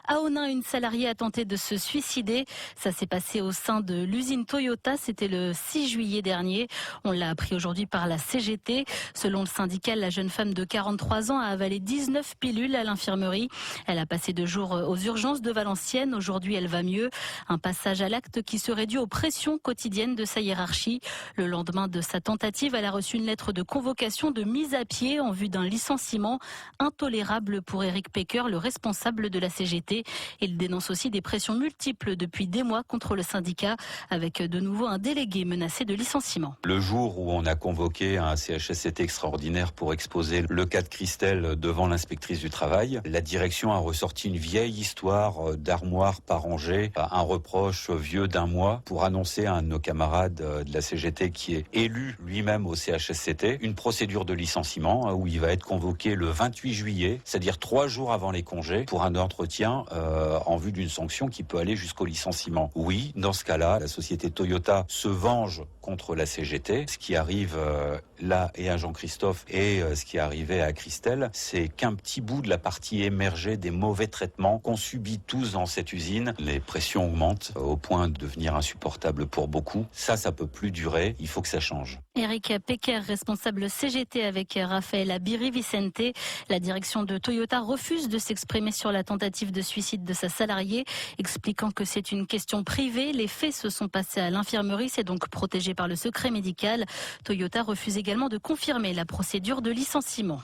À Onnaing, une salariée a tenté de se suicider. Ça s'est passé au sein de l'usine Toyota. C'était le 6 juillet dernier. On l'a appris aujourd'hui par la CGT. Selon le syndicat, la jeune femme de 43 ans a avalé 19 pilules à l'infirmerie. Elle a passé 2 jours aux urgences de Valenciennes. Aujourd'hui, elle va mieux. Un passage à l'acte qui serait dû aux pressions quotidiennes de sa hiérarchie. Le lendemain de sa tentative, elle a reçu une lettre de convocation de mise à pied en vue d'un licenciement intolérable pour Éric Pecker, le responsable de la CGT. Il dénonce aussi des pressions multiples depuis des mois contre le syndicat, avec de nouveau un délégué menacé de licenciement. Le jour où on a convoqué un CHSCT extraordinaire pour exposer le cas de Christelle devant l'inspectrice du travail, la direction a ressorti une vieille histoire d'armoire pas rangée, un reproche vieux d'1 mois pour annoncer à un de nos camarades de la CGT qui est élu lui-même au CHSCT une procédure de licenciement où il va être convoqué le 28 juillet, c'est-à-dire 3 jours avant les congés, pour un entretien en vue d'une sanction qui peut aller jusqu'au licenciement. Oui, dans ce cas-là, la société Toyota se venge contre la CGT. Ce qui arrive là et à Jean-Christophe et ce qui est arrivé à Christelle, c'est qu'un petit bout de la partie émergée des mauvais traitements qu'on subit tous dans cette usine. Les pressions augmentent au point de devenir insupportables pour beaucoup. Ça peut plus durer. Il faut que ça change. Éric Pecker, responsable CGT avec Raphaël Abiri-Vicente. La direction de Toyota refuse de s'exprimer sur la tentative de suicide de sa salariée, expliquant que c'est une question privée. Les faits se sont passés à l'infirmerie, c'est donc protégé par le secret médical. Toyota refuse également de confirmer la procédure de licenciement.